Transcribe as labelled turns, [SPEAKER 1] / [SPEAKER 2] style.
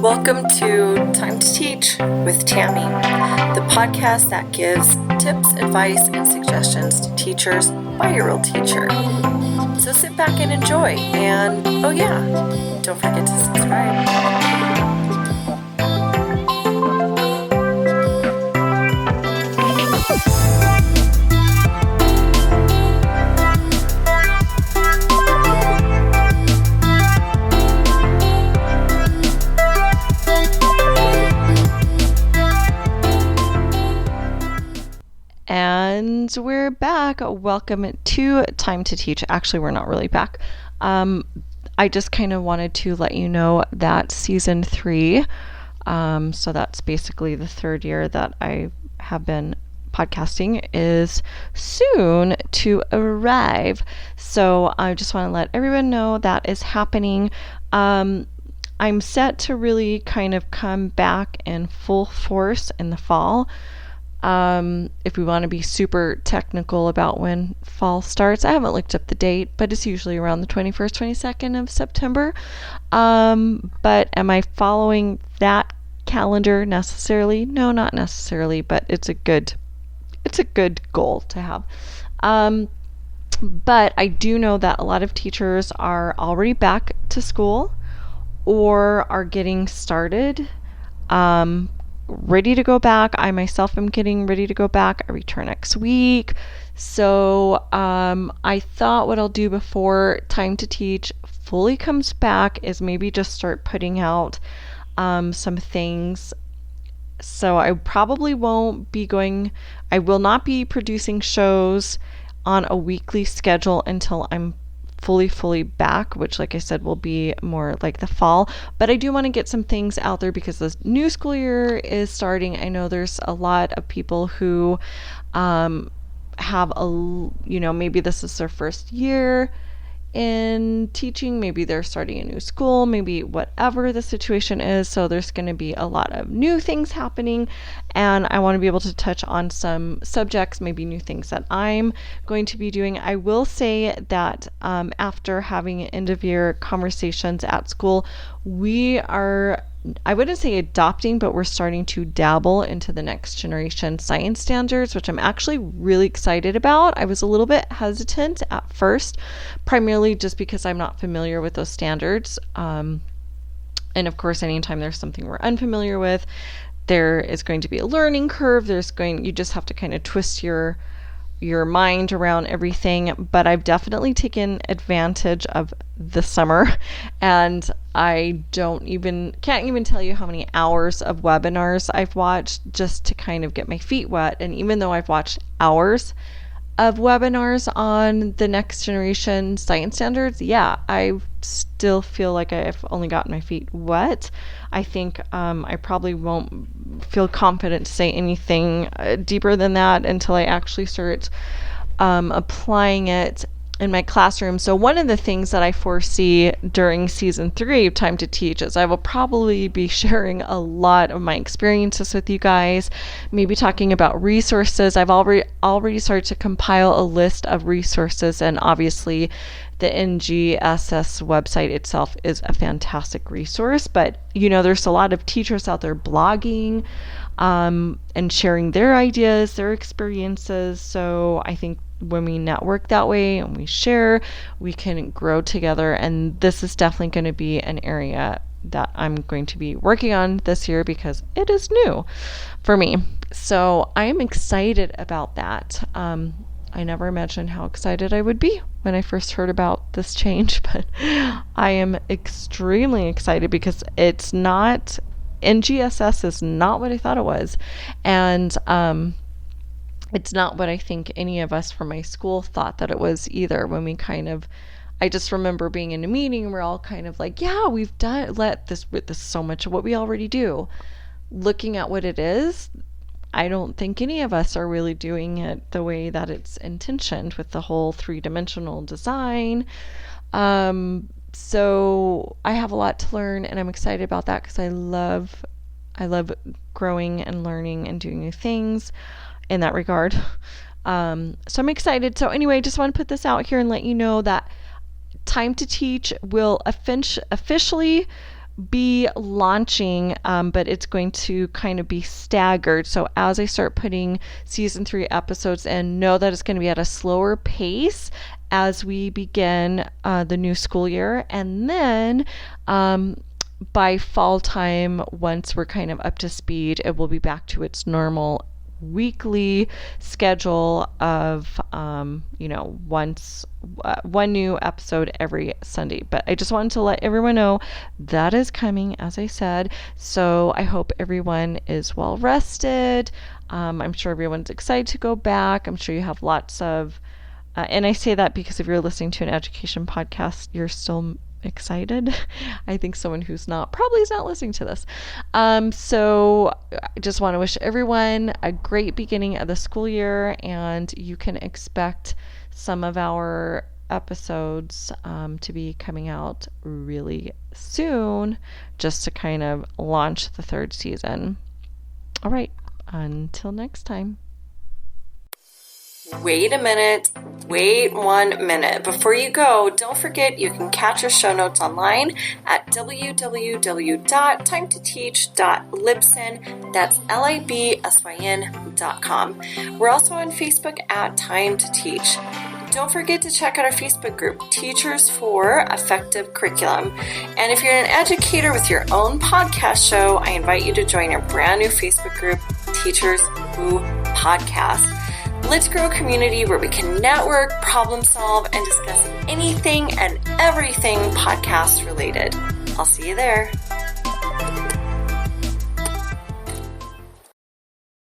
[SPEAKER 1] Welcome to Time to Teach with Tammy, the podcast that gives tips, advice, and suggestions to teachers by a real teacher. So sit back and enjoy. And oh yeah, don't forget to subscribe. And we're back. Welcome to Time to Teach. Actually, we're not really back. I just kind of wanted to let you know that season 3, so that's basically the third year that I have been podcasting, is soon to arrive. So I just want to let everyone know that is happening. I'm set to really kind of come back in full force in the fall. If we want to be super technical about when fall starts, I haven't looked up the date, but it's usually around the 21st, 22nd of September. But am I following that calendar necessarily? No, not necessarily, but it's a good goal to have. But I do know that a lot of teachers are already back to school or are getting started. Ready to go back. I myself am getting ready to go back. I return next week. So I thought what I'll do before Time to Teach fully comes back is maybe just start putting out some things. So I probably won't be I will not be producing shows on a weekly schedule until I'm fully back, which, like I said, will be more like the fall. But I do want to get some things out there because the new school year is starting. I know there's a lot of people who have maybe this is their first year in teaching, maybe they're starting a new school, maybe whatever the situation is. So there's going to be a lot of new things happening, and I want to be able to touch on some subjects, maybe new things that I'm going to be doing. I will say that after having end of year conversations at school, we are, I wouldn't say adopting, but we're starting to dabble into the next generation science standards, which I'm actually really excited about. I was a little bit hesitant at first, primarily just because I'm not familiar with those standards. And of course, anytime there's something we're unfamiliar with, there is going to be a learning curve. You just have to kind of twist your mind around everything. But I've definitely taken advantage of the summer, and I can't even tell you how many hours of webinars I've watched just to kind of get my feet wet. And even though I've watched hours of webinars on the next generation science standards, I still feel like I've only gotten my feet wet. I think I probably won't feel confident to say anything deeper than that until I actually start applying it in my classroom. So one of the things that I foresee during season 3 of Time to Teach is I will probably be sharing a lot of my experiences with you guys, maybe talking about resources. I've already started to compile a list of resources, and obviously the NGSS website itself is a fantastic resource, but there's a lot of teachers out there blogging and sharing their ideas, their experiences. So I think when we network that way and we share, we can grow together. And this is definitely going to be an area that I'm going to be working on this year because it is new for me. So I am excited about that. I never imagined how excited I would be when I first heard about this change, but I am extremely excited because NGSS is not what I thought it was. And it's not what I think any of us from my school thought that it was either. I just remember being in a meeting and we're all kind of like, yeah, we've done this so much of what we already do. Looking at what it is, I don't think any of us are really doing it the way that it's intentioned with the whole 3-dimensional design. So I have a lot to learn, and I'm excited about that because I love growing and learning and doing new things in that regard. So I'm excited. So anyway, just want to put this out here and let you know that Time to Teach will officially be launching, but it's going to kind of be staggered. So as I start putting season 3 episodes in, know that it's going to be at a slower pace as we begin the new school year. And then by fall time, once we're kind of up to speed, it will be back to its normal weekly schedule of once one new episode every Sunday. But I just wanted to let everyone know that is coming, as I said. So I hope everyone is well rested. I'm sure everyone's excited to go back. I'm sure you have lots of and I say that because if you're listening to an education podcast, you're still excited. I think someone who's not probably is not listening to this. So I just want to wish everyone a great beginning of the school year, and you can expect some of our episodes to be coming out really soon, just to kind of launch the 3rd season. All right, until next time.
[SPEAKER 2] Wait a minute. Wait 1 minute. Before you go, don't forget you can catch our show notes online at www.timetoteach.libsyn. That's libsyn.com. We're also on Facebook at Time to Teach. Don't forget to check out our Facebook group, Teachers for Effective Curriculum. And if you're an educator with your own podcast show, I invite you to join our brand new Facebook group, Teachers Who Podcast. Let's grow a community where we can network, problem solve, and discuss anything and everything podcast related. I'll see you there.